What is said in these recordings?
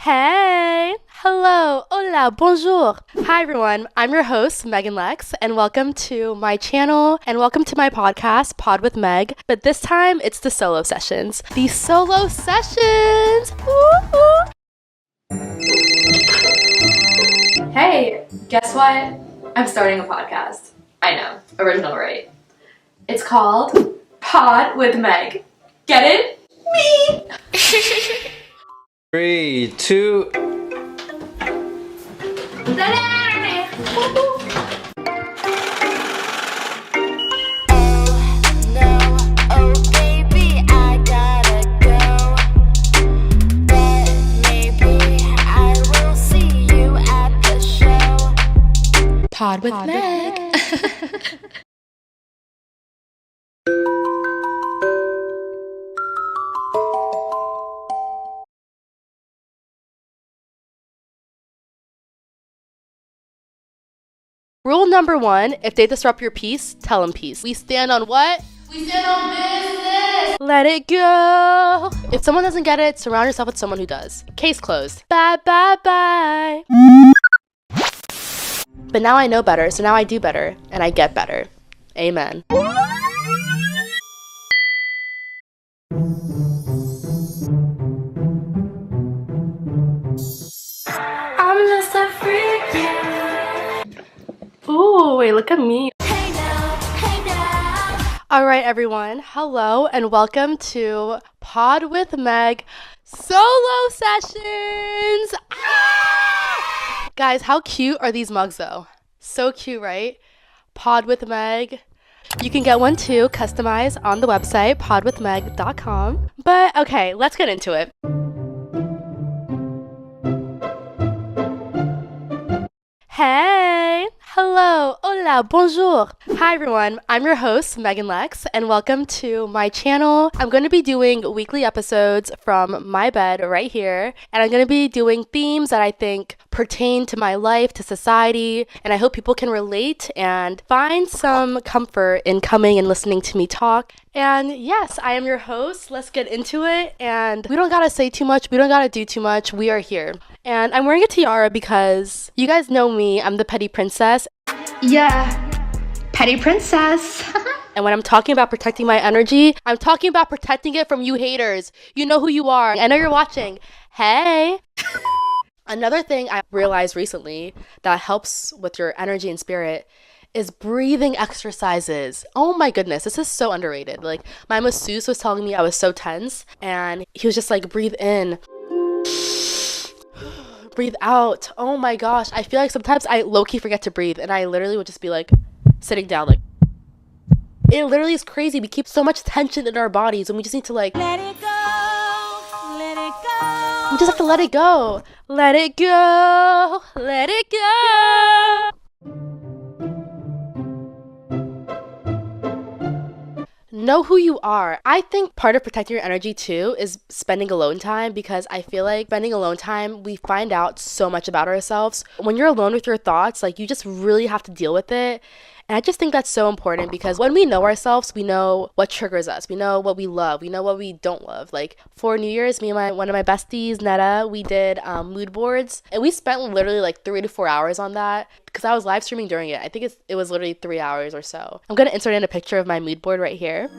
Hey, hello, hola, bonjour. Hi everyone, I'm your host, Megan Lex, and welcome to my channel and welcome to my podcast, Pod with Meg. But this time it's the solo sessions. The solo sessions! Woo-hoo. Hey, guess what? I'm starting a podcast. I know, original, right? It's called Pod with Meg. Get it? Me! 3, 2. Pod with Meg. Rule number 1, if they disrupt your peace, tell them peace. We stand on what? We stand on business! Let it go! If someone doesn't get it, surround yourself with someone who does. Case closed. Bye, bye, bye. But now I know better, so now I do better, and I get better. Amen. I'm just a freak, yeah. Ooh, wait, look at me. Hey now, hey now. All right, everyone. Hello, and welcome to Pod with Meg solo sessions. Ah! Guys, how cute are these mugs, though? So cute, right? Pod with Meg. You can get one too, customized on the website, podwithmeg.com. But okay, let's get into it. Hey, hello, hola, bonjour. Hi everyone, I'm your host, Megan Lex, and welcome to my channel. I'm going to be doing weekly episodes from my bed right here, and I'm going to be doing themes that I think pertain to my life, to society, and I hope people can relate and find some comfort in coming and listening to me talk. And yes, I am your host. Let's get into it. And we don't gotta say too much. We don't gotta do too much. We are here. And I'm wearing a tiara because you guys know me. I'm the petty princess. Yeah, petty princess. And when I'm talking about protecting my energy, I'm talking about protecting it from you haters. You know who you are. I know you're watching. Hey. Another thing I realized recently that helps with your energy and spirit is breathing exercises. Oh my goodness, this is so underrated. Like, my masseuse was telling me I was so tense, and he was just like, breathe in, breathe out. Oh my gosh, I feel like sometimes I low-key forget to breathe, and I literally would just be like, sitting down, like, it literally is crazy. We keep so much tension in our bodies, and we just need to like, let it go, let it go. We just have to let it go. Let it go, let it go. Know who you are. I think part of protecting your energy too is spending alone time, because I feel like spending alone time, we find out so much about ourselves. When you're alone with your thoughts, like, you just really have to deal with it. And I just think that's so important, because when we know ourselves, we know what triggers us. We know what we love. We know what we don't love. Like, for New Year's, me and one of my besties, Netta, we did mood boards, and we spent literally like 3 to 4 hours on that, because I was live streaming during it. I think it was literally 3 hours or so. I'm gonna insert in a picture of my mood board right here.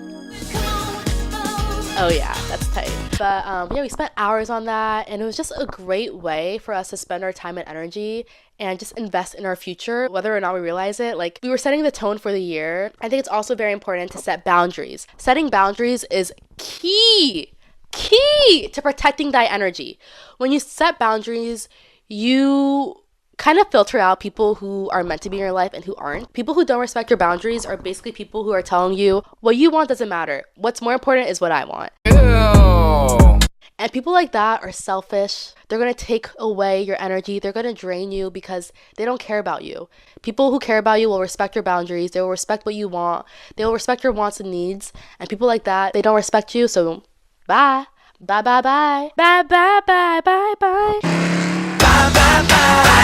Oh yeah, that's tight. But yeah, we spent hours on that, and it was just a great way for us to spend our time and energy and just invest in our future, whether or not we realize it. Like, we were setting the tone for the year. I think it's also very important to set boundaries. Setting boundaries is key to protecting thy energy. When you set boundaries, you kind of filter out people who are meant to be in your life and who aren't. People who don't respect your boundaries are basically people who are telling you what you want doesn't matter. What's more important is what I want. Ew. And people like that are selfish. They're going to take away your energy. They're going to drain you because they don't care about you. People who care about you will respect your boundaries. They will respect what you want. They will respect your wants and needs. And people like that, they don't respect you. So bye. Bye, bye, bye. Bye, bye, bye, bye, bye. Bye, bye, bye.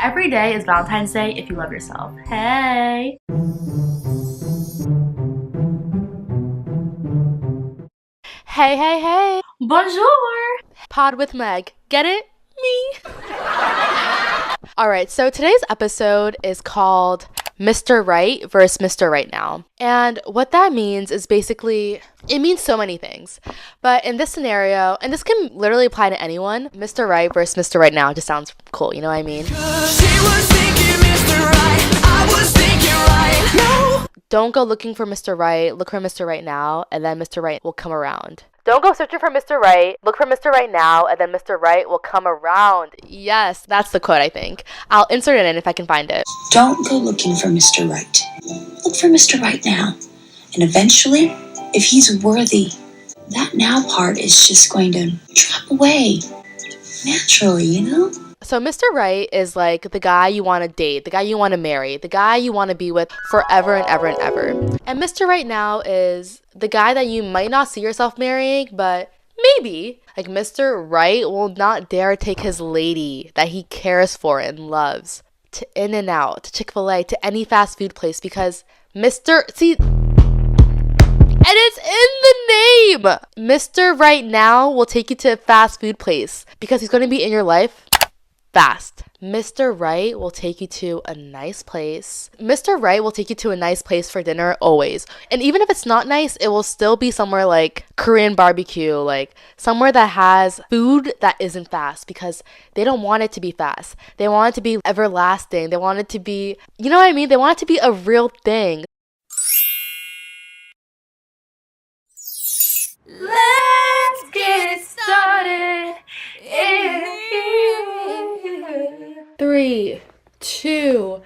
Every day is Valentine's Day if you love yourself. Hey. Hey. Bonjour. Pod with Meg. Get it? Me. Alright, so today's episode is called Mr. Right versus Mr. Right Now. And what that means is basically, it means so many things. But in this scenario, and this can literally apply to anyone, Mr. Right versus Mr. Right Now just sounds cool, you know what I mean? She was thinking Mr. Right, I was thinking right. No! Don't go looking for Mr. Right, look for Mr. Right Now, and then Mr. Right will come around. Don't go searching for Mr. Right, look for Mr. Right Now, and then Mr. Right will come around. Yes, that's the quote, I think. I'll insert it in if I can find it. Don't go looking for Mr. Right. Look for Mr. Right now. And eventually, if he's worthy, that now part is just going to drop away naturally, you know? So Mr. Right is like the guy you want to date, the guy you want to marry, the guy you want to be with forever and ever and ever. And Mr. Right Now is the guy that you might not see yourself marrying, but maybe. Like Mr. Right will not dare take his lady that he cares for and loves to In-N-Out, to Chick-fil-A, to any fast food place because see, and it's in the name! Mr. Right Now will take you to a fast food place because he's going to be in your life fast. Mr. Right will take you to a nice place. Mr. Right will take you to a nice place for dinner always. And even if it's not nice, it will still be somewhere like Korean barbecue, like somewhere that has food that isn't fast because they don't want it to be fast. They want it to be everlasting. They want it to be, you know what I mean? They want it to be a real thing. Let's get it started. 3, 2,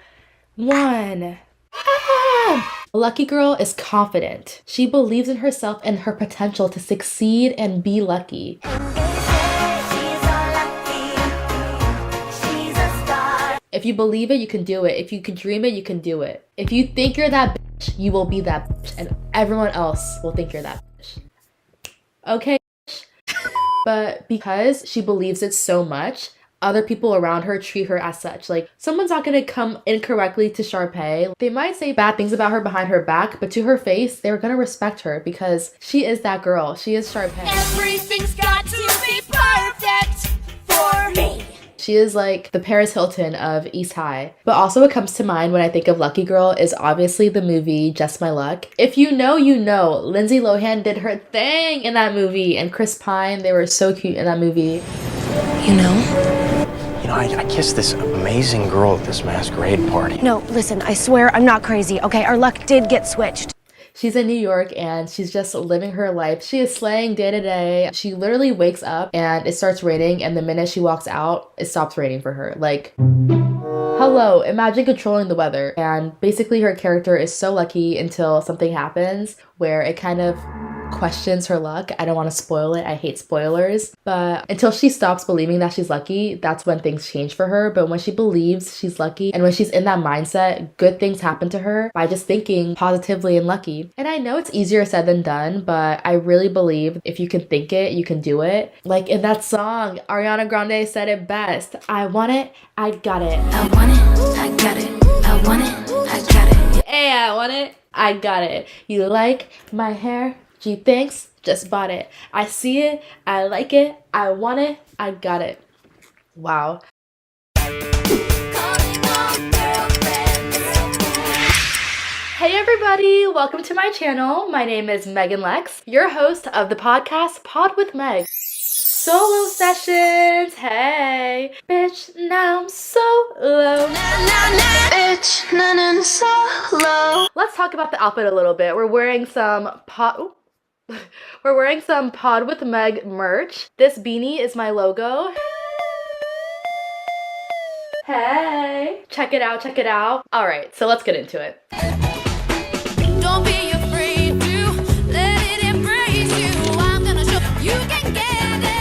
1. A lucky girl is confident. She believes in herself and her potential to succeed and be lucky. If you believe it, you can do it. If you can dream it, you can do it. If you think you're that bitch, you will be that bitch. And everyone else will think you're that bitch. Okay? But because she believes it so much, other people around her treat her as such. Like, someone's not gonna come incorrectly to Sharpay. They might say bad things about her behind her back, but to her face, they're gonna respect her because she is that girl. She is Sharpay. Everything's got to be perfect for me. She is like the Paris Hilton of East High. But also what comes to mind when I think of Lucky Girl is obviously the movie Just My Luck. If you know, you know. Lindsay Lohan did her thing in that movie. And Chris Pine, they were so cute in that movie. You know? I kissed this amazing girl at this masquerade party. No, listen, I swear I'm not crazy, okay? Our luck did get switched. She's in New York and she's just living her life. She is slaying day to day. She literally wakes up and it starts raining, and the minute she walks out, it stops raining for her. Like, hello, imagine controlling the weather. And basically her character is so lucky until something happens where it kind of questions her luck. I don't want to spoil it. I hate spoilers. But until she stops believing that she's lucky, that's when things change for her. But when she believes she's lucky and when she's in that mindset, good things happen to her by just thinking positively and lucky. And I know it's easier said than done, but I really believe if you can think it, you can do it. Like in that song, Ariana Grande said it best. I want it, I got it. I want it, I got it. I want it, I got it. Hey, I want it, I got it. You like my hair? Gee, thanks, just bought it. I see it, I like it, I want it, I got it. Wow. Hey everybody, welcome to my channel. My name is Megan Lex, your host of the podcast Pod With Meg. Solo sessions, hey. Bitch, now I'm solo. Bitch, na solo. Let's talk about the outfit a little bit. We're wearing some Pod With Meg merch. This beanie is my logo. Hey, check it out, check it out. All right, so let's get into it. Don't be afraid to let it embrace you. I'm gonna show you can get it.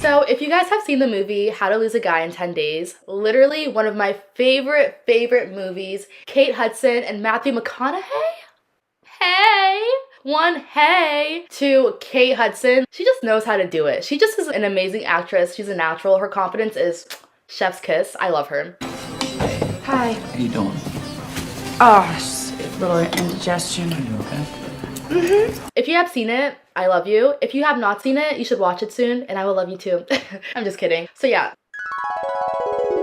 So if you guys have seen the movie How to Lose a Guy in 10 Days, literally one of my favorite movies, Kate Hudson and Matthew McConaughey. Hey! One hey to Kate Hudson. She just knows how to do it. She just is an amazing actress. She's a natural. Her confidence is chef's kiss. I love her. Hi. How you doing? Oh, Little indigestion. Are you okay? If you have seen it, I love you. If you have not seen it, you should watch it soon, and I will love you too. I'm just kidding. So yeah.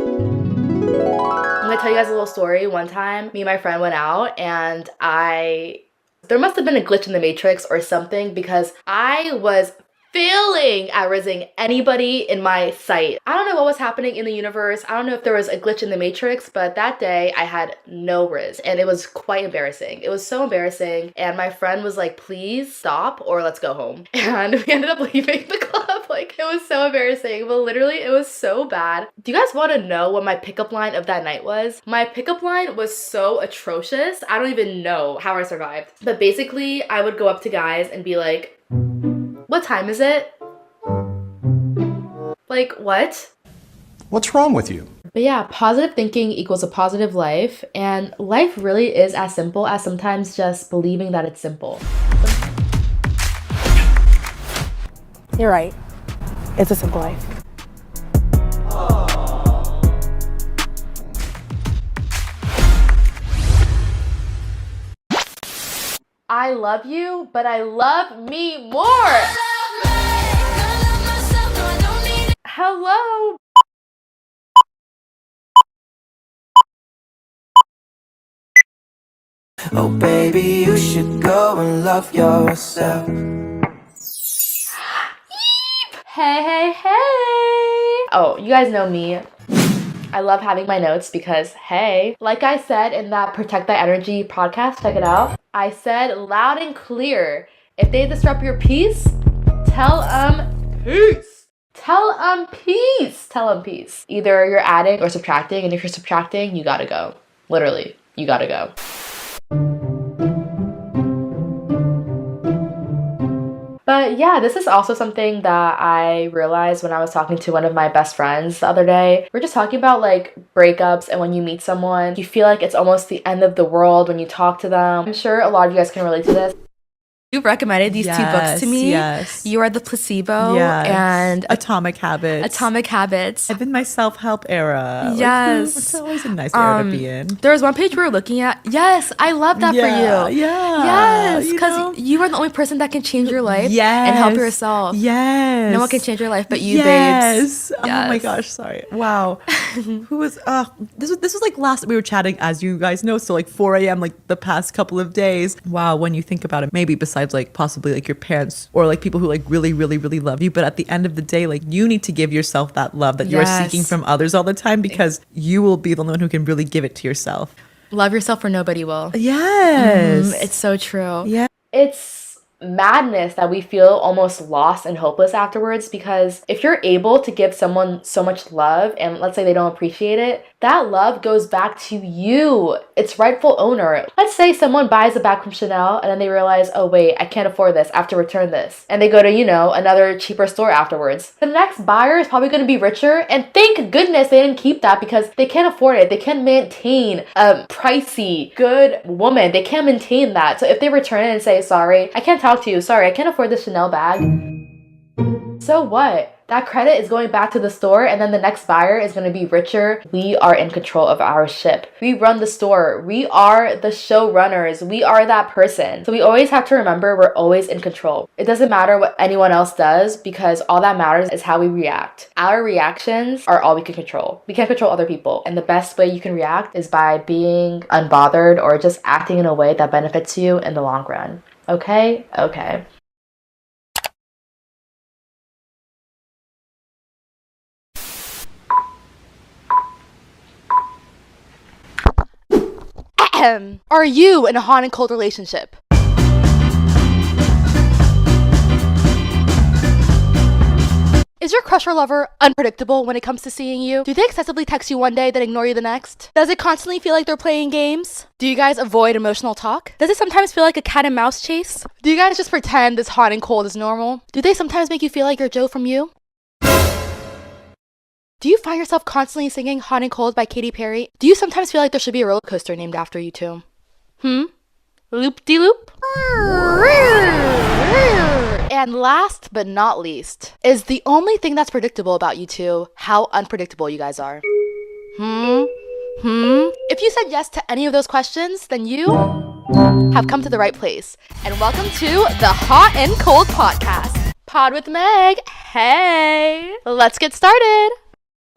I'm gonna tell you guys a little story. One time, me and my friend went out, and there must have been a glitch in the matrix or something, because I was failing at rizzing anybody in my sight. I don't know what was happening in the universe. I don't know if there was a glitch in the matrix, but that day I had no rizz, and it was quite embarrassing. It was so embarrassing, and my friend was like, please stop or let's go home. And we ended up leaving the club. Like, it was so embarrassing, but literally it was so bad. Do you guys want to know what my pickup line of that night was? My pickup line was so atrocious. I don't even know how I survived. But basically, I would go up to guys and be like, what time is it? Like, what? What's wrong with you? But yeah, positive thinking equals a positive life, and life really is as simple as sometimes just believing that it's simple. You're right. It's a simple life. I love you, but I love me more. Hello. Oh baby, you should go and love yourself. Hey, hey, hey. Oh, you guys know me. I love having my notes because, hey, like I said in that Protect Thy Energy podcast, check it out. I said loud and clear, if they disrupt your peace, tell them peace. Tell them peace. Tell them peace. Either you're adding or subtracting, and if you're subtracting, you gotta go. Literally, you gotta go. But yeah, this is also something that I realized when I was talking to one of my best friends the other day. We're just talking about like breakups, and when you meet someone, you feel like it's almost the end of the world when you talk to them. I'm sure a lot of you guys can relate to this. You recommended these two books to me. Yes. You Are the Placebo and Atomic Habits. Atomic Habits. I've been my self-help era. Yes. It's always a nice era to be in. There was one page we were looking at. Yes, I love that for you. Yeah. Yes, because you are the only person that can change your life and help yourself. Yes. No one can change your life but you, babes. Yes. Oh my gosh, sorry. Wow. Who was this was like last we were chatting, as you guys know, so like 4 a.m. like the past couple of days. Wow, when you think about it, maybe besides like possibly like your parents or like people who like really, really, really love you, but at the end of the day, like you need to give yourself that love that you are seeking from others all the time, because you will be the one who can really give it to yourself. Love yourself or nobody will. Yes. It's so true. Yeah. It's madness that we feel almost lost and hopeless afterwards, because if you're able to give someone so much love and let's say they don't appreciate it, that love goes back to you, its rightful owner. Let's say someone buys a bag from Chanel and then they realize, oh wait, I can't afford this, I have to return this. And they go to, another cheaper store afterwards. The next buyer is probably going to be richer, and thank goodness they didn't keep that, because they can't afford it. They can't maintain a pricey, good woman. They can't maintain that. So if they return it and say, sorry, I can't talk to you, sorry, I can't afford this Chanel bag. So what? That credit is going back to the store, and then the next buyer is going to be richer. We are in control of our ship. We run the store. We are the showrunners. We are that person. So we always have to remember we're always in control. It doesn't matter what anyone else does, because all that matters is how we react. Our reactions are all we can control. We can't control other people. And the best way you can react is by being unbothered or just acting in a way that benefits you in the long run. Okay? Okay. Are you in a hot and cold relationship? Is your crush or lover unpredictable when it comes to seeing you? Do they excessively text you one day, then ignore you the next? Does it constantly feel like they're playing games? Do you guys avoid emotional talk? Does it sometimes feel like a cat and mouse chase? Do you guys just pretend this hot and cold is normal? Do they sometimes make you feel like you're Joe from You? Do you find yourself constantly singing Hot and Cold by Katy Perry? Do you sometimes feel like there should be a roller coaster named after you too? Loop-de-loop? And last but not least, is the only thing that's predictable about you two how unpredictable you guys are? If you said yes to any of those questions, then you have come to the right place. And welcome to the Hot and Cold Podcast. Pod with Meg. Hey, let's get started.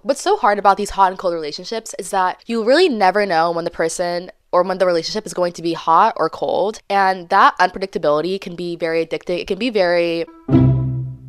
What's so hard about these hot and cold relationships is that you really never know when the person or when the relationship is going to be hot or cold. And that unpredictability can be very addicting. It can be very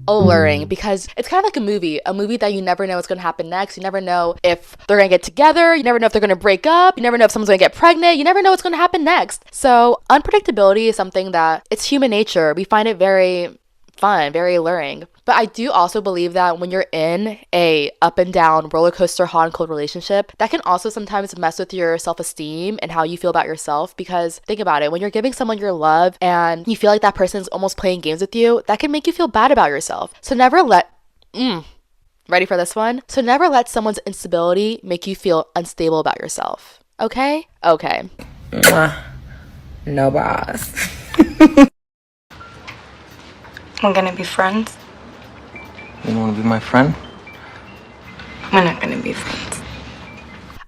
alluring because it's kind of like a movie that you never know what's going to happen next. You never know if they're going to get together. You never know if they're going to break up. You never know if someone's going to get pregnant. You never know what's going to happen next. So unpredictability is something that it's human nature. We find it very fun, very alluring. But I do also believe that when you're in a up and down roller coaster hot and cold relationship, that can also sometimes mess with your self-esteem and how you feel about yourself. Because think about it, when you're giving someone your love and you feel like that person's almost playing games with you, that can make you feel bad about yourself. So never let ready for this one? So never let someone's instability make you feel unstable about yourself. Okay? Okay. No boss. We're gonna be friends. You want to be my friend? We're not gonna be friends.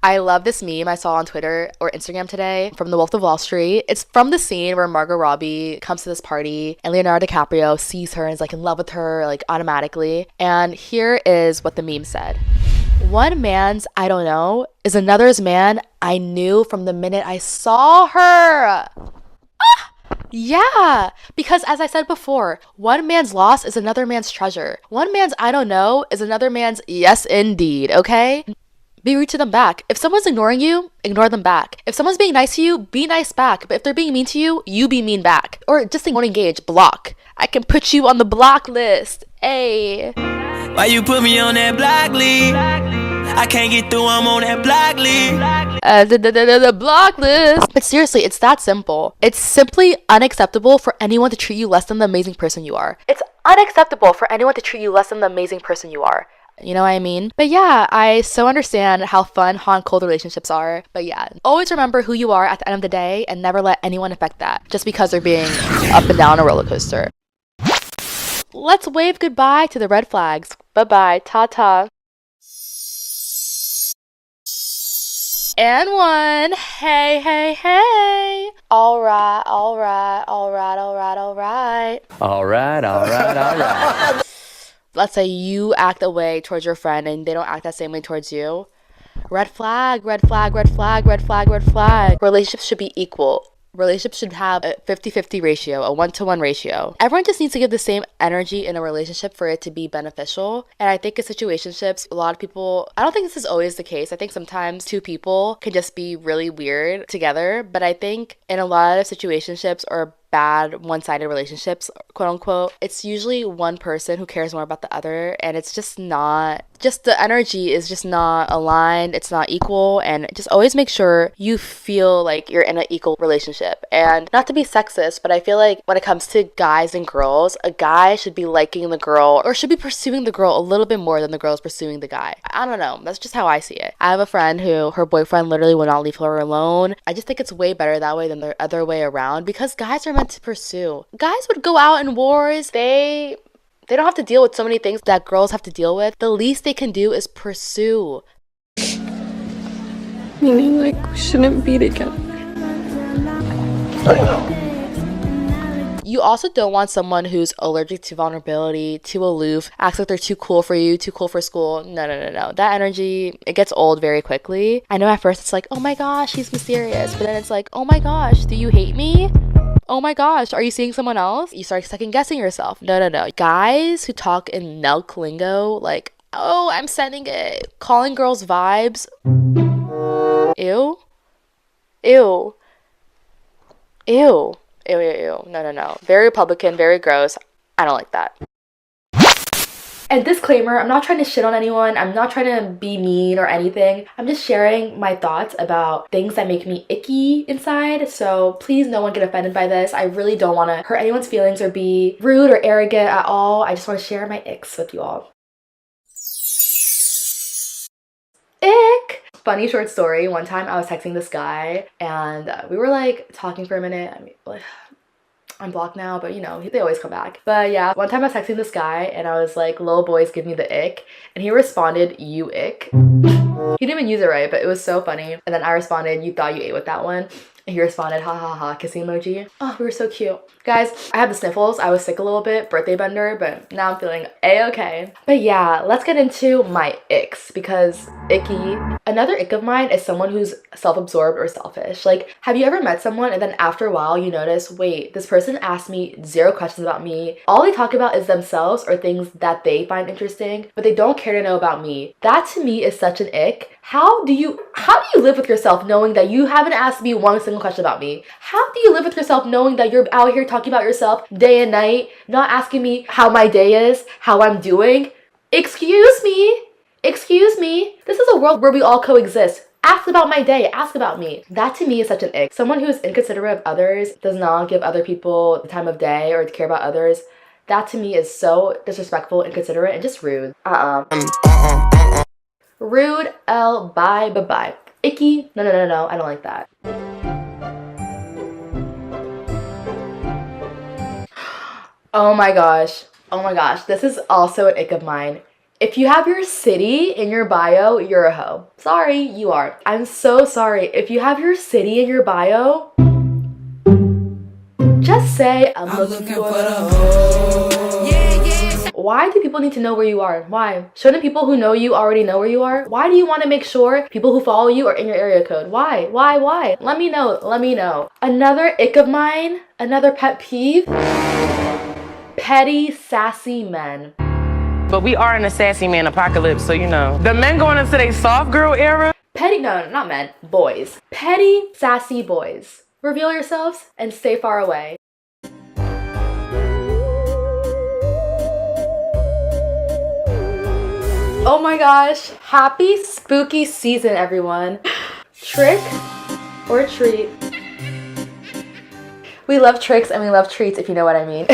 I love this meme I saw on Twitter or Instagram today from The Wolf of Wall Street. It's from the scene where Margot Robbie comes to this party and Leonardo DiCaprio sees her and is like in love with her like automatically. And here is what the meme said. One man's I don't know is another's man I knew from the minute I saw her. Yeah, because as I said before, one man's loss is another man's treasure. One man's I don't know is another man's yes indeed, okay? Be rude to them back. If someone's ignoring you, ignore them back. If someone's being nice to you, be nice back. But if they're being mean to you, you be mean back. Or just don't engage, block. I can put you on the block list. Hey. Why you put me on that block list? I can't get through, I'm on that block list. The block list. But seriously, it's that simple. It's simply unacceptable for anyone to treat you less than the amazing person you are. It's unacceptable for anyone to treat you less than the amazing person you are. You know what I mean? But yeah, I so understand how fun hot and cold relationships are. But yeah, always remember who you are at the end of the day and never let anyone affect that just because they're being up and down a roller coaster. Let's wave goodbye to the red flags. Bye-bye. Ta-ta. And one. Hey, hey, hey. All right. Let's say you act a way towards your friend and they don't act that same way towards you. Red flag, red flag, red flag, red flag, red flag. Relationships should be equal. Relationships should have a 50-50 ratio, a 1-to-1 ratio. Everyone just needs to give the same energy in a relationship for it to be beneficial. And I think in situationships, a lot of people, I don't think this is always the case. I think sometimes two people can just be really weird together. But I think in a lot of situationships or bad one-sided relationships, quote unquote, it's usually one person who cares more about the other, and it's just the energy is just not aligned, it's not equal. And just always make sure you feel like you're in an equal relationship. And not to be sexist, but I feel like when it comes to guys and girls, a guy should be liking the girl or should be pursuing the girl a little bit more than the girl is pursuing the guy. I don't know, that's just how I see it. I have a friend who her boyfriend literally will not leave her alone. I just think it's way better that way than the other way around, because guys are meant to pursue. Guys would go out in wars. They don't have to deal with so many things that girls have to deal with. The least they can do is pursue. Meaning, like, we shouldn't be together. You also don't want someone who's allergic to vulnerability, too aloof, acts like they're too cool for you, too cool for school. No. That energy, it gets old very quickly. I know at first it's like, oh my gosh, he's mysterious. But then it's like, oh my gosh, do you hate me? Oh my gosh, are you seeing someone else? You start second guessing yourself. No. Guys who talk in milk lingo, like, oh, I'm sending it. Calling girls vibes. Ew. No. Very Republican, very gross. I don't like that. And disclaimer, I'm not trying to shit on anyone. I'm not trying to be mean or anything. I'm just sharing my thoughts about things that make me icky inside. So please no one get offended by this. I really don't want to hurt anyone's feelings or be rude or arrogant at all. I just want to share my icks with you all. Ick! Funny short story. One time I was texting this guy and we were like talking for a minute. I mean, like, I'm blocked now, but you know, they always come back. But yeah, one time I was texting this guy and I was like, little boys give me the ick. And he responded, you ick. He didn't even use it right, but it was so funny. And then I responded, you thought you ate with that one. And he responded, ha ha ha, kissing emoji. Oh, we were so cute. Guys, I had the sniffles. I was sick a little bit, birthday bender, but now I'm feeling a-okay. But yeah, let's get into my icks, because icky. Another ick of mine is someone who's self-absorbed or selfish. Like, have you ever met someone and then after a while you notice, wait, this person asked me 0 questions about me. All they talk about is themselves or things that they find interesting, but they don't care to know about me. That to me is such an ick. How do you live with yourself knowing that you haven't asked me one single question about me? How do you live with yourself knowing that you're out here talking about yourself day and night, not asking me how my day is, how I'm doing? Excuse me. Excuse me. This is a world where we all coexist. Ask about my day. Ask about me. That to me is such an ick. Someone who is inconsiderate of others, does not give other people the time of day or care about others. That to me is so disrespectful, inconsiderate, and just rude. Rude, L, bye, bye-bye. Icky, no, I don't like that. Oh my gosh, this is also an ick of mine. If you have your city in your bio, you're a hoe. Sorry, you are. I'm so sorry. If you have your city in your bio, just say, I'm looking for the hoe. Why do people need to know where you are? Why? Shouldn't people who know you already know where you are? Why do you want to make sure people who follow you are in your area code? Why? Let me know. Another ick of mine, another pet peeve, petty, sassy men. But we are in a sassy man apocalypse, so you know. The men going into their soft girl era? Petty, no, not men, boys. Petty, sassy boys. Reveal yourselves and stay far away. Oh my gosh, happy spooky season, everyone. Trick or treat. We love tricks and we love treats, if you know what I mean.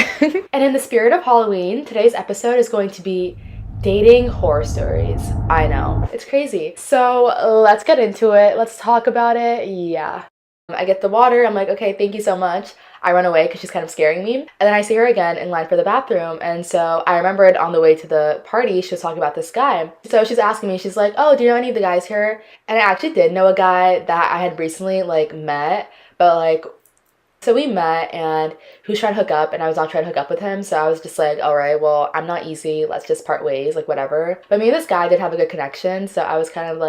And in the spirit of Halloween, today's episode is going to be dating horror stories. I know, it's crazy. So let's get into it. Let's talk about it. Yeah. I get the water. I'm like, okay, thank you so much. I run away because she's kind of scaring me. And then I see her again in line for the bathroom. And so I remembered on the way to the party, she was talking about this guy. So she's asking me, she's like, oh, do you know any of the guys here? And I actually did know a guy that I had recently met, but so we met and he was trying to hook up and I was not trying to hook up with him. So I was just like, all right, well, I'm not easy. Let's just part ways, whatever. But me and this guy did have a good connection. So I was kind of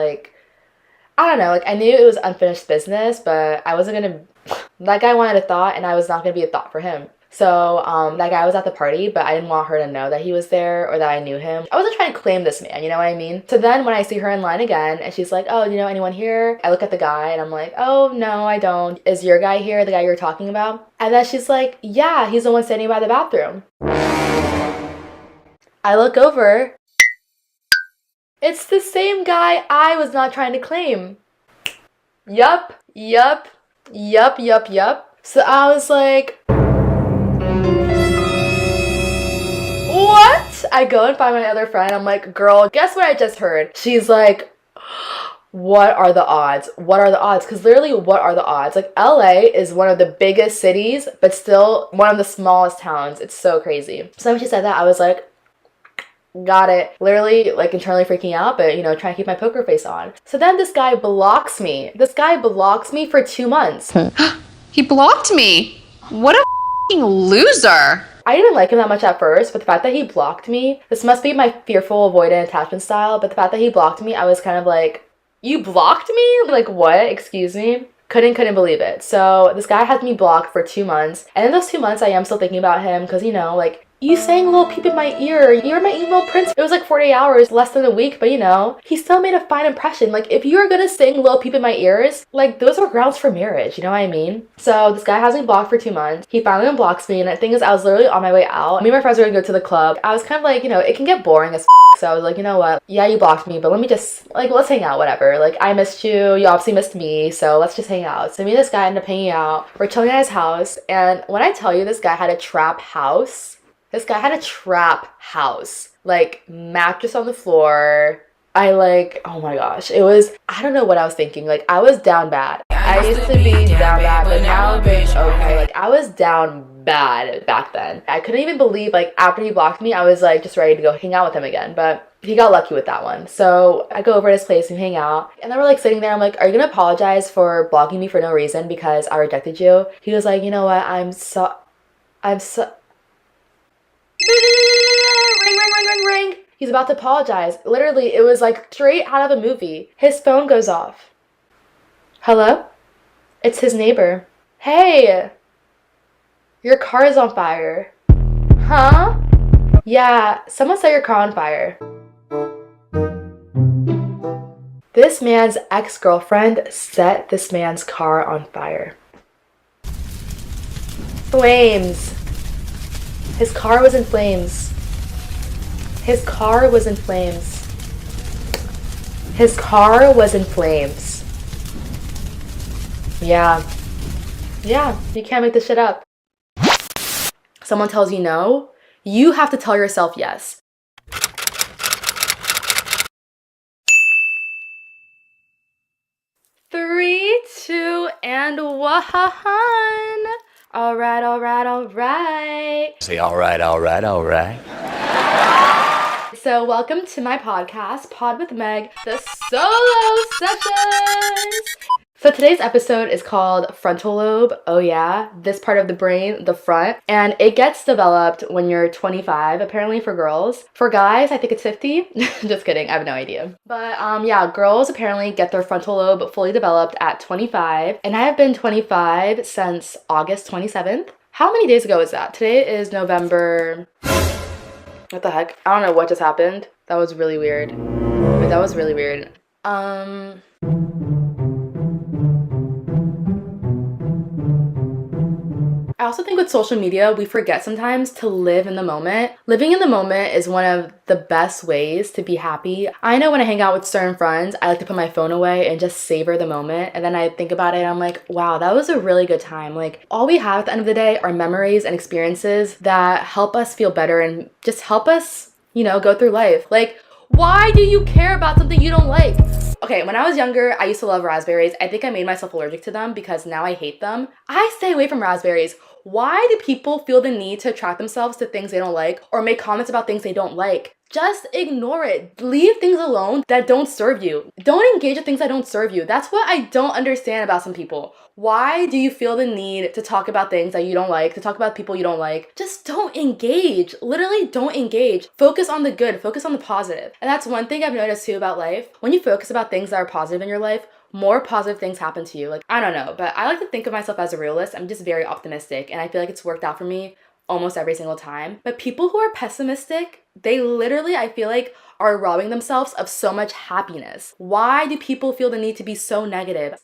I don't know, I knew it was unfinished business, but I wasn't gonna, that guy wanted a thought and I was not gonna be a thought for him. So that guy was at the party, but I didn't want her to know that he was there or that I knew him. I wasn't trying to claim this man, you know what I mean? So then when I see her in line again and she's like, oh, do you know anyone here? I look at the guy and I'm like, oh, no, I don't. Is your guy here, the guy you were talking about? And then she's like, yeah, he's the one standing by the bathroom. I look over. It's the same guy I was not trying to claim. Yup. So I was like, what? I go and find my other friend. I'm like, girl, guess what I just heard? She's like, what are the odds? Because literally, what are the odds? LA is one of the biggest cities, but still one of the smallest towns. It's so crazy. So when she said that, I was like, got it. Literally, internally freaking out, but, trying to keep my poker face on. So then this guy blocks me. For 2 months. He blocked me. What a f***ing loser. I didn't like him that much at first, but the fact that he blocked me, this must be my fearful avoidant attachment style, but the fact that he blocked me, I was kind of like, you blocked me? What? Excuse me? Couldn't believe it. So this guy had me blocked for 2 months. And in those 2 months, I am still thinking about him because, you sang Lil Peep in my ear. You're my emo prince. It was 48 hours, less than a week, but he still made a fine impression. If you're gonna sing Lil Peep in my ears, those are grounds for marriage, you know what I mean? So this guy has me blocked for 2 months. He finally unblocks me, and the thing is, I was literally on my way out. Me and my friends were gonna go to the club. I was kind of it can get boring as so I was like, you know what? Yeah, you blocked me, but let me just, let's hang out, whatever. I missed you, you obviously missed me, so let's just hang out. So me and this guy ended up hanging out. We're chilling at his house, and when I tell you this guy had a trap house, mattress on the floor. Oh my gosh, I don't know what I was thinking. I was down bad. I used to be down bad, but now, bitch, okay. I was down bad back then. I couldn't even believe, like, after he blocked me, I was like just ready to go hang out with him again. But he got lucky with that one. So I go over to his place and hang out. And then we're like sitting there. I'm like, are you gonna apologize for blocking me for no reason because I rejected you? He was like, you know what? I'm so ring, ring, ring, ring, ring. He's about to apologize. Literally, it was like straight out of a movie. His phone goes off. Hello? It's his neighbor. Hey! Your car is on fire. Huh? Yeah, someone set your car on fire. This man's ex-girlfriend set this man's car on fire. Flames. His car was in flames. His car was in flames. His car was in flames. Yeah. Yeah, you can't make this shit up. Someone tells you no, you have to tell yourself yes. Three, two, and one. All right, all right, all right. Say all right, all right, all right. So welcome to my podcast, Pod with Meg, the solo sessions. So today's episode is called Frontal Lobe. Oh yeah, this part of the brain, the front. And it gets developed when you're 25, apparently for girls. For guys, I think it's 50. Just kidding, I have no idea. But yeah, girls apparently get their frontal lobe fully developed at 25. And I have been 25 since August 27th. How many days ago is that? Today is November... What the heck? I don't know what just happened. That was really weird. That was really weird. I also think with social media, we forget sometimes to live in the moment. Living in the moment is one of the best ways to be happy. I know when I hang out with certain friends, I like to put my phone away and just savor the moment. And then I think about it and I'm like, wow, that was a really good time. Like, all we have at the end of the day are memories and experiences that help us feel better and just help us, you know, go through life. Like, why do you care about something you don't like? Okay, when I was younger, I used to love raspberries. I think I made myself allergic to them because now I hate them. I stay away from raspberries. Why do people feel the need to attract themselves to things they don't like or make comments about things they don't like? Just ignore it. Leave things alone that don't serve you. Don't engage with things that don't serve you. That's what I don't understand about some people. Why do you feel the need to talk about things that you don't like, to talk about people you don't like? Just don't engage. Literally don't engage. Focus on the good. Focus on the positive. And that's one thing I've noticed too about life. When you focus about things that are positive in your life, more positive things happen to you. Like, I don't know, but I like to think of myself as a realist. I'm just very optimistic and I feel like it's worked out for me almost every single time. But people who are pessimistic, they literally, I feel like, are robbing themselves of so much happiness. Why do people feel the need to be so negative?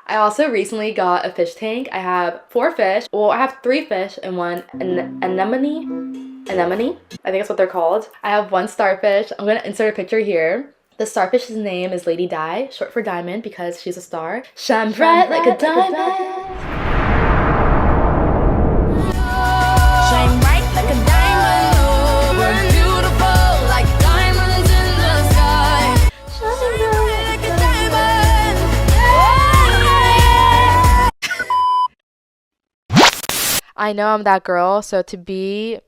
I also recently got a fish tank. I have 4 fish. Well, I have 3 fish and one anemone. Anemone? I think that's what they're called. I have 1 starfish. I'm gonna insert a picture here. The starfish's name is Lady Di, short for diamond because she's a star. Shine bright like a diamond. Shine bright like a diamond. Oh, we're beautiful like diamonds in the sky. Shine bright like a diamond. I know I'm that girl, so to be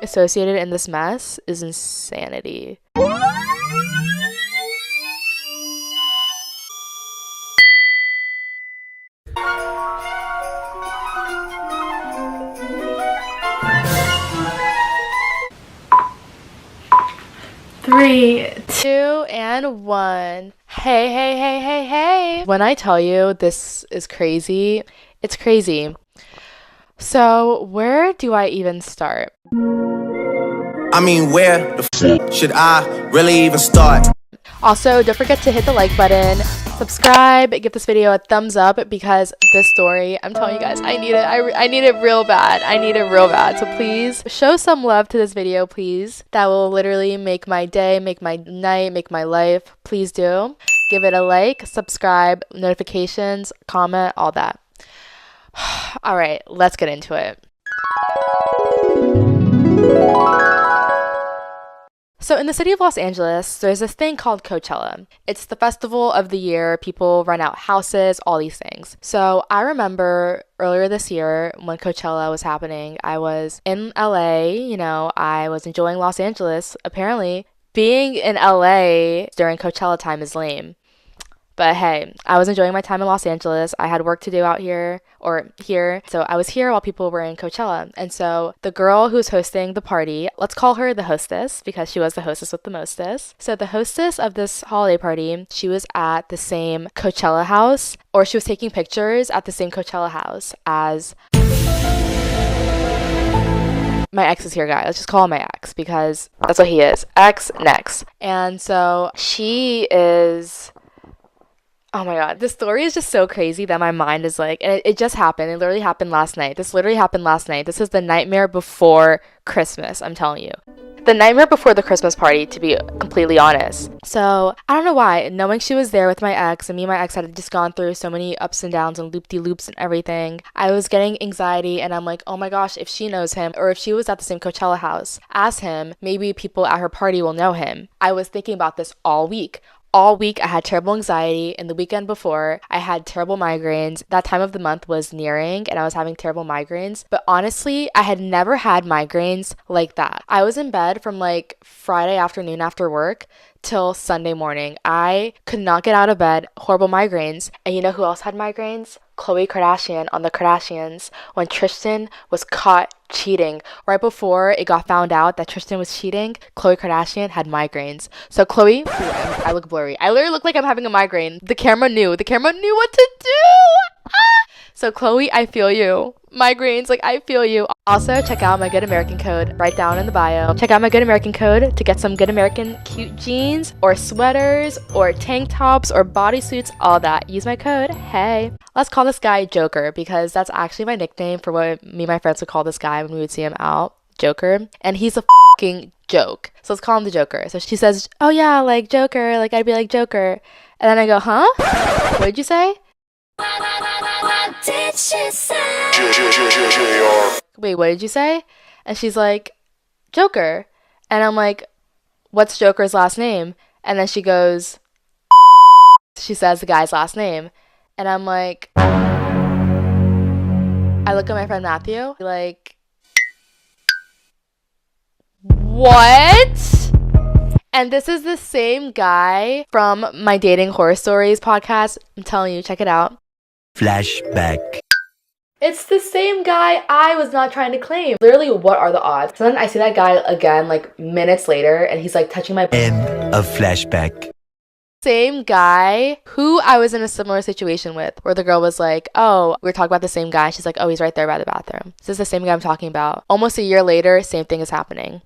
associated in this mess is insanity. Three, 2, and 1. Hey, hey, hey, hey, hey. When I tell you this is crazy, it's crazy. So, where do I even start? I mean, where the should I really even start? Also, don't forget to hit the like button, subscribe, give this video a thumbs up because this story, I'm telling you guys, I need it. I need it real bad. I need it real bad. So please show some love to this video, please. That will literally make my day, make my night, make my life. Please do. Give it a like, subscribe, notifications, comment, all that. All right, let's get into it. So in the city of Los Angeles, there's this thing called Coachella. It's the festival of the year. People rent out houses, all these things. So I remember earlier this year when Coachella was happening, I was in LA, I was enjoying Los Angeles. Apparently, being in LA during Coachella time is lame. But hey, I was enjoying my time in Los Angeles. I had work to do out here, or here. So I was here while people were in Coachella. And so the girl who's hosting the party, let's call her the hostess because she was the hostess with the mostest. So the hostess of this holiday party, she was at the same Coachella house, or she was taking pictures at the same Coachella house as my ex is here, guy. Let's just call him my ex because that's what he is. Ex next. And so she is... Oh my god, this story is just so crazy that my mind is like, and it just happened. It literally happened last night. This literally happened last night. This is the nightmare before Christmas, I'm telling you. The nightmare before the Christmas party, to be completely honest. So, I don't know why, knowing she was there with my ex, and me and my ex had just gone through so many ups and downs and loop-de-loops and everything, I was getting anxiety, and I'm like, oh my gosh, if she knows him, or if she was at the same Coachella house as him, maybe people at her party will know him. I was thinking about this all week. All week, I had terrible anxiety, and the weekend before, I had terrible migraines. That time of the month was nearing, and I was having terrible migraines. But honestly, I had never had migraines like that. I was in bed from like Friday afternoon after work till Sunday morning. I could not get out of bed, horrible migraines. And you know who else had migraines? Khloe Kardashian on the Kardashians when Tristan was caught cheating. Right before it got found out that Tristan was cheating, Khloe Kardashian had migraines. So Khloe, I look blurry. I literally look like I'm having a migraine. The camera knew. The camera knew what to do. So Khloe, I feel you. Migraines, like I feel you. Also, check out my Good American code right down in the bio. Check out my Good American code to get some Good American cute jeans or sweaters or tank tops or bodysuits, all that. Use my code, hey. Let's call this guy Joker because that's actually my nickname for what me and my friends would call this guy when we would see him out. Joker. And he's a fucking joke. So let's call him the Joker. So she says, oh yeah, like Joker. Like I'd be like Joker. And then I go, huh? What did you say? What did she say? Wait, what did you say? And she's like, Joker. And I'm like, what's Joker's last name? And then she goes, she says the guy's last name. And I'm like, I look at my friend Matthew, like, what? And this is the same guy from my Dating Horror Stories podcast. I'm telling you, check it out. Flashback. It's the same guy I was not trying to claim. Literally, what are the odds? So then I see that guy again, like minutes later, and he's like touching my... End of flashback. Same guy who I was in a similar situation with, where the girl was like, oh, we were talking about the same guy. She's like, oh, he's right there by the bathroom. This is the same guy I'm talking about. Almost a year later, same thing is happening.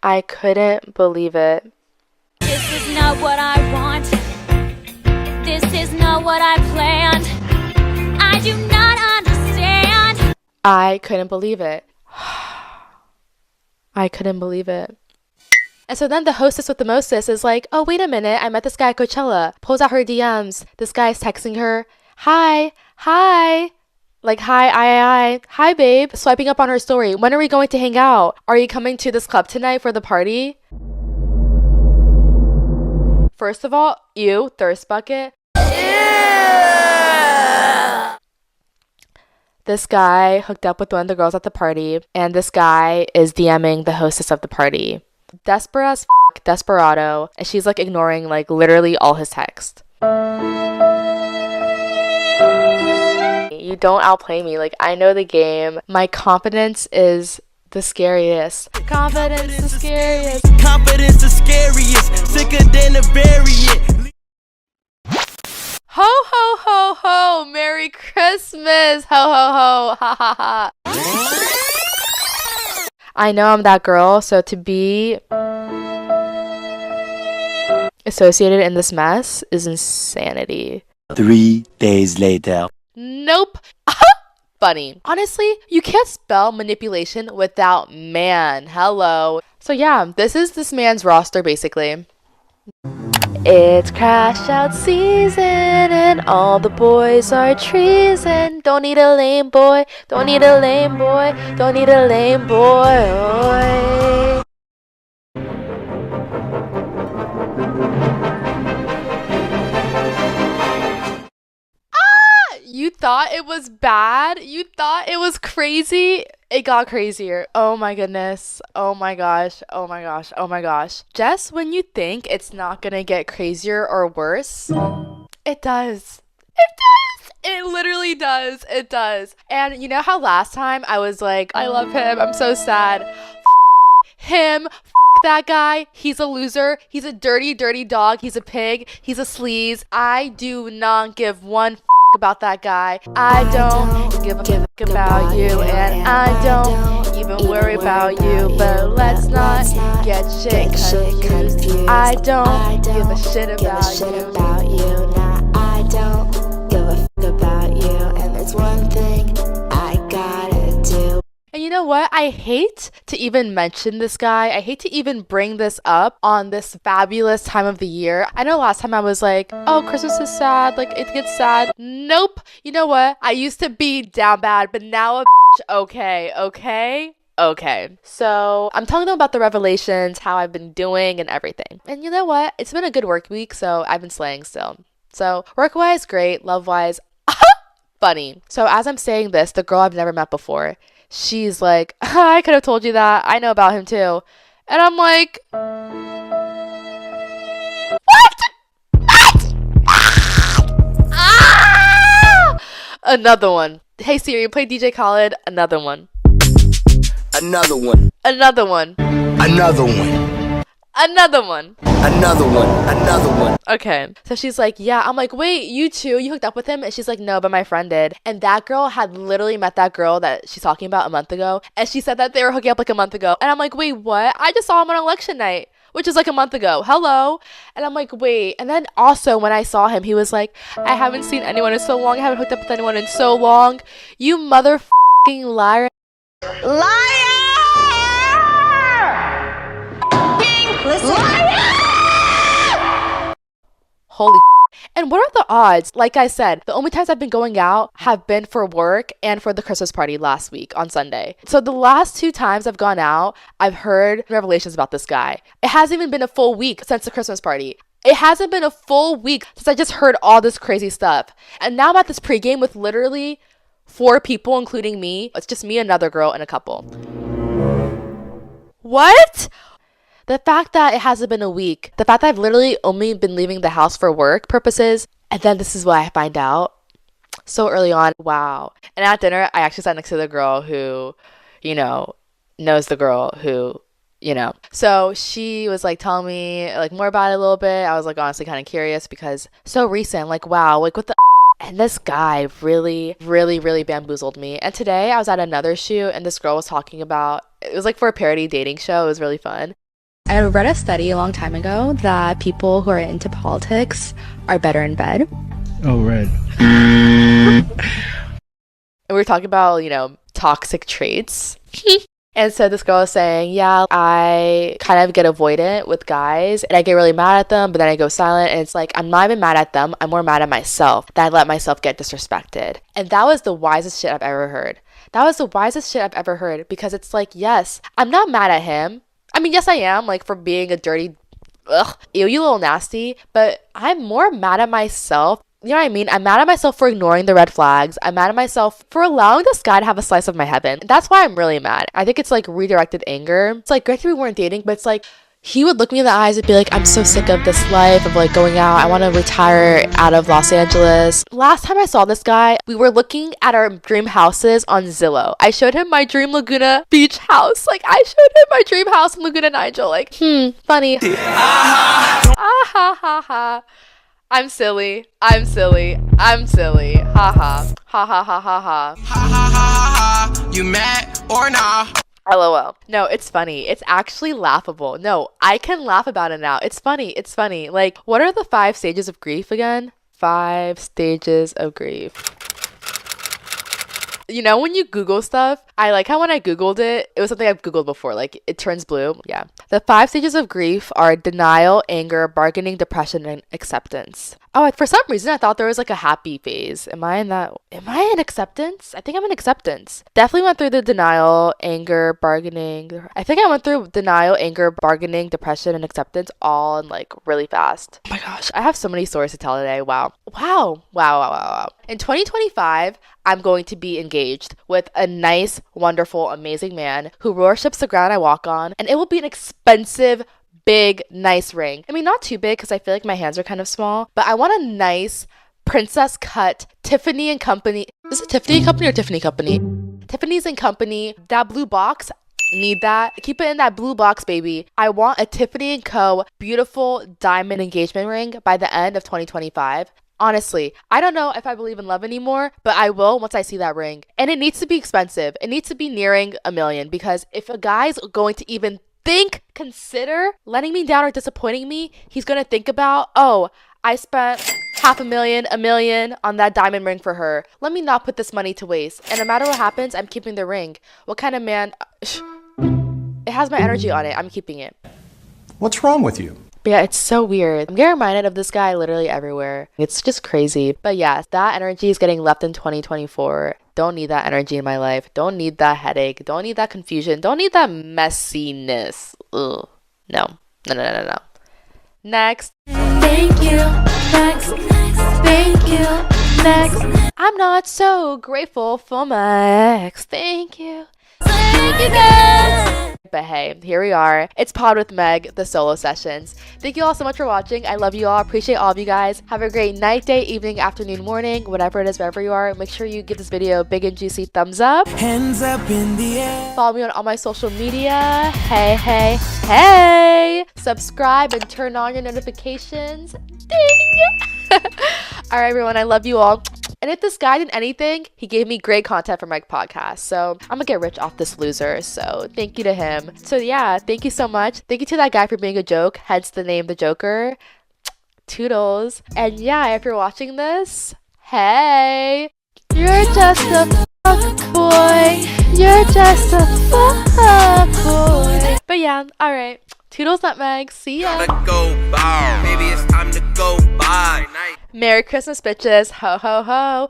I couldn't believe it. This is not what I want. This is not what I planned. I do not understand. I couldn't believe it. I couldn't believe it. And so then the hostess with the mostest is like, oh, wait a minute. I met this guy at Coachella. Pulls out her DMs. This guy's texting her, hi. Like, hi, babe. Swiping up on her story. When are we going to hang out? Are you coming to this club tonight for the party? First of all, ew, thirst bucket. Yeah. This guy hooked up with one of the girls at the party, and this guy is DMing the hostess of the party. Desperate as desperado, and she's like ignoring like literally all his text. You don't outplay me. Like, I know the game. My confidence is the scariest. Confidence the scariest. Confidence the scariest. Sicker than a variant. Ho, ho, ho, ho. Merry Christmas. Ho, ho, ho. Ha, ha, ha. I know I'm that girl, so to be associated in this mess is insanity. 3 days later. Nope. Funny. Honestly, you can't spell manipulation without man. Hello. So yeah, this is this man's roster basically. It's crash out season and all the boys are treason. Don't need a lame boy, don't need a lame boy, don't need a lame boy. You thought it was bad? You thought it was crazy? It got crazier. Oh my goodness. Oh my gosh. Oh my gosh. Oh my gosh. Just when you think it's not gonna get crazier or worse, it does. It does. It literally does. It does. And you know how last time I was like, I love him. I'm so sad. Him. That guy. He's a loser. He's a dirty, dirty dog. He's a pig. He's a sleaze. I do not give one about that guy. I don't give a fuck about you, and I don't even worry about you. But let's not get shit confused. I don't give a shit about you. Nah, I don't give a fuck about you. And there's one thing I gotta do. And you know what? I hate to even mention this guy. I hate to even bring this up on this fabulous time of the year. I know last time I was like, oh, Christmas is sad. Like, it gets sad. Nope. You know what? I used to be down bad, but now okay. Okay. So I'm telling them about the revelations, how I've been doing and everything. And you know what? It's been a good work week, so I've been slaying still. So work-wise, great. Love-wise, funny. So as I'm saying this, the girl I've never met before, she's like, I could have told you that. I know about him too. And I'm like, what? Ah! Another one. Hey Siri, play DJ Khaled. Another one. Another one. Another one. Another one. Another one. Another one. Another one. Okay. So she's like, yeah. I'm like, wait, you too? You hooked up with him? And she's like, no, but my friend did. And that girl had literally met that girl that she's talking about a month ago. And she said that they were hooking up like a month ago. And I'm like, wait, what? I just saw him on election night, which is like a month ago. Hello. And I'm like, wait. And then also when I saw him, he was like, I haven't seen anyone in so long. I haven't hooked up with anyone in so long. You motherfucking liar. Liar! Holy and what are the odds? Like I said, the only times I've been going out have been for work and for the Christmas party last week on Sunday. So the last 2 times I've gone out, I've heard revelations about this guy. It hasn't even been a full week since the Christmas party. It hasn't been a full week since I just heard all this crazy stuff. And now I'm at this pregame with literally 4 people, including me. It's just me, another girl, and a couple. What? The fact that it hasn't been a week, the fact that I've literally only been leaving the house for work purposes, and then this is what I find out so early on. Wow. And at dinner, I actually sat next to the girl who, knows the girl who, So she was like telling me like more about it a little bit. I was like honestly kind of curious because so recent, like wow, like what the and this guy really, really, really bamboozled me. And today I was at another shoot and this girl was talking about, it was like for a parody dating show. It was really fun. I read a study a long time ago that people who are into politics are better in bed. Oh, right. And we were talking about, toxic traits. And so this girl was saying, yeah, I kind of get avoidant with guys and I get really mad at them, but then I go silent. And it's like, I'm not even mad at them. I'm more mad at myself that I let myself get disrespected. And that was the wisest shit I've ever heard. That was the wisest shit I've ever heard because it's like, yes, I'm not mad at him. I mean, yes, I am, like, for being a dirty, you little nasty, but I'm more mad at myself. You know what I mean? I'm mad at myself for ignoring the red flags. I'm mad at myself for allowing this guy to have a slice of my heaven. That's why I'm really mad. I think it's, like, redirected anger. It's, like, great that we weren't dating, but it's, like, he would look me in the eyes and be like, I'm so sick of this life of like going out. I want to retire out of Los Angeles. Last time I saw this guy, we were looking at our dream houses on Zillow. I showed him my dream Laguna Beach house. Like I showed him my dream house in Laguna Nigel. Like, funny. Ah ha ha ha. I'm silly. Ha ha. Ha ha ha ha ha. Ha ha ha ha. You mad or nah? LOL. No, it's funny. It's actually laughable. No, I can laugh about it now. It's funny. Like, what are the 5 stages of grief again? 5 stages of grief. You know, when you Google stuff, I like how when I Googled it, it was something I've Googled before. Like, it turns blue. Yeah. The 5 stages of grief are denial, anger, bargaining, depression, and acceptance. Oh, for some reason, I thought there was like a happy phase. Am I in acceptance? I think I'm in acceptance. Definitely went through the denial, anger, bargaining. I think I went through denial, anger, bargaining, depression, and acceptance all in like really fast. Oh my gosh. I have so many stories to tell today. Wow. In 2025, I'm going to be engaged with a nice, wonderful, amazing man who worships the ground I walk on, and it will be an expensive, big, nice ring. I mean, not too big because I feel like my hands are kind of small, but I want a nice princess cut Tiffany and Company. Is it Tiffany and Company or Tiffany Company? Tiffany's and Company. That blue box. Need that. Keep it in that blue box, baby. I want a Tiffany & Co. beautiful diamond engagement ring by the end of 2025. Honestly, I don't know if I believe in love anymore, but I will once I see that ring. And it needs to be expensive. It needs to be nearing $1 million, because if a guy's going to even consider letting me down or disappointing me, he's going to think about, oh, I spent $500,000, $1 million on that diamond ring for her. Let me not put this money to waste. And no matter what happens, I'm keeping the ring. What kind of man? It has my energy on it. I'm keeping it. What's wrong with you? But yeah, it's so weird. I'm getting reminded of this guy literally everywhere. It's just crazy. But yeah, that energy is getting left in 2024. Don't need that energy in my life. Don't need that headache. Don't need that confusion. Don't need that messiness. Ugh. No. No. Next. Thank you. Next. Thank you. Next. I'm not so grateful for my ex. Thank you. Thank you, guys. But hey, here we are. It's Pod with Meg, the solo sessions. Thank you all so much for watching. I love you all. Appreciate all of you guys. Have a great night, day, evening, afternoon, morning, whatever it is, wherever you are. Make sure you give this video a big and juicy thumbs up. Hands up in the air. Follow me on all my social media. Hey. Subscribe and turn on your notifications. Ding. All right, everyone. I love you all. And if this guy did anything, he gave me great content for my podcast. So I'm gonna get rich off this loser. So thank you to him. So yeah, thank you so much. Thank you to that guy for being a joke, hence the name The Joker. Toodles. And yeah, if you're watching this, hey, you're just a fuck boy. You're just a fuck boy. But yeah, alright. Toodles, nutmeg. See ya. Maybe it's time to go bye. Merry Christmas, bitches. Ho, ho, ho.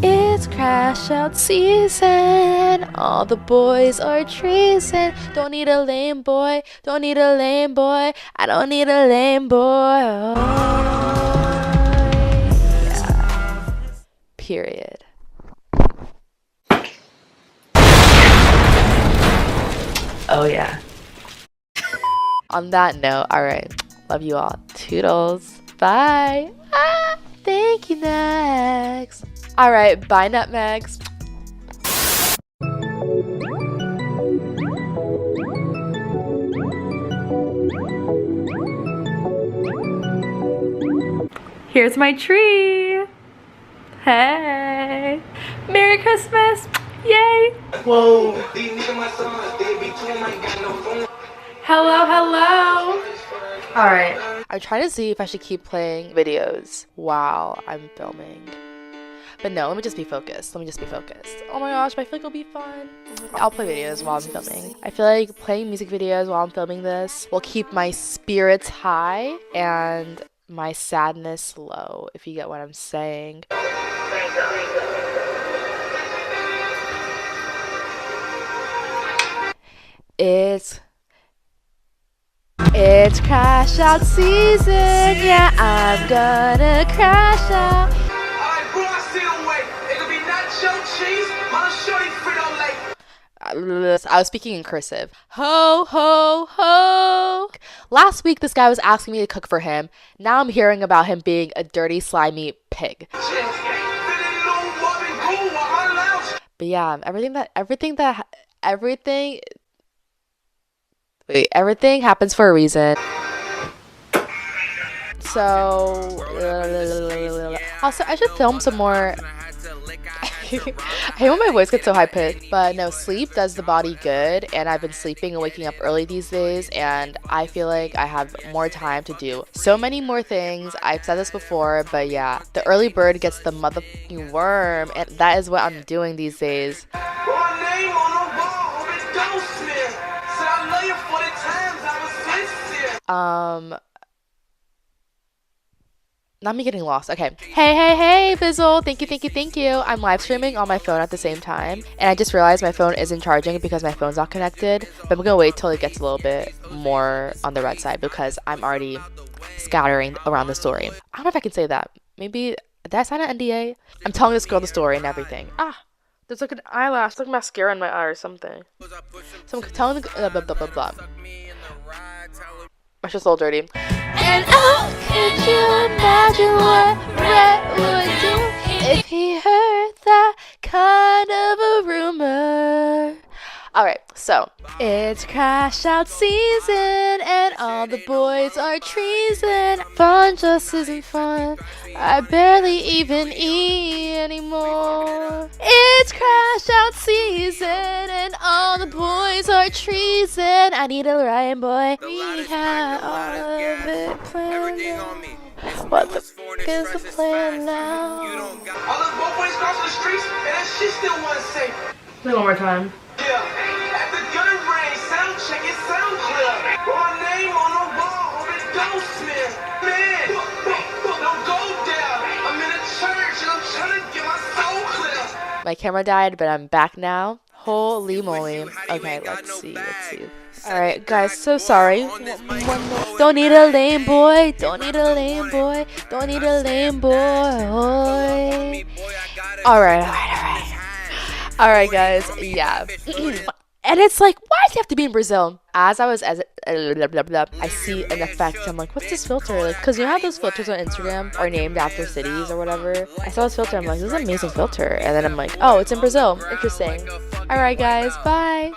It's crash out season. All the boys are treason. Don't need a lame boy. Don't need a lame boy. I don't need a lame boy. Oh, yeah. Period. Oh, yeah. On that note, alright. Love you all. Toodles. Bye. Thank you, next. Alright, bye, nutmegs. Here's my tree. Hey. Merry Christmas. Yay. Whoa. Hello. Alright. I'm trying to see if I should keep playing videos while I'm filming. But no, let me just be focused. Oh my gosh, I feel like it'll be fun. I'll play videos while I'm filming. I feel like playing music videos while I'm filming this will keep my spirits high and my sadness low, if you get what I'm saying. It's crash out season, yeah, I'm gonna crash out. Alright, bro, I see the way. It'll be nacho cheese, my shorty Frito-Lay. I was speaking in cursive. Ho, ho, ho. Last week, this guy was asking me to cook for him. Now I'm hearing about him being a dirty, slimy pig. But yeah, everything happens for a reason. So, also, I should film some more. I hate when my voice gets so high pitched. But no, sleep does the body good, and I've been sleeping and waking up early these days, and I feel like I have more time to do so many more things. I've said this before, but yeah, the early bird gets the motherfucking worm, and that is what I'm doing these days. Not me getting lost. Okay. Hey, Bizzle. Thank you. I'm live streaming on my phone at the same time. And I just realized my phone isn't charging because my phone's not connected. But I'm going to wait till it gets a little bit more on the red side because I'm already scattering around the story. I don't know if I can say that. Maybe, did I sign an NDA? I'm telling this girl the story and everything. There's like an eyelash, like mascara in my eye or something. So I'm telling the, blah, blah, blah, blah. My shit's a little dirty. And oh, could you imagine what Rhett would do if he heard that kind of a rumor? Alright, so it's crash out season and all the boys are treason. Fun just isn't fun. I barely even eat anymore. It's crash out season and all the boys are treason. I need a rhyme, boy. We had all of it planned out. What the f*** is the plan now? All those boys crossing the streets and that shit still wasn't safe. Play one more time. Yeah, at the gun range, sound check it, sound clear. My name on the wall, hope it don't smear. Man, don't go down. I'm in a church and I'm trying to get my soul clear. My camera died, but I'm back now. Holy moly. Okay, let's see. Alright, guys, so sorry. Don't need a lame boy. Alright, guys, yeah. And it's like, why do you have to be in Brazil? I see an effect. I'm like, what's this filter? Like, because you know how those filters on Instagram are named after cities or whatever? I saw this filter. I'm like, this is an amazing filter. And then I'm like, oh, it's in Brazil. Interesting. Alright, guys, bye.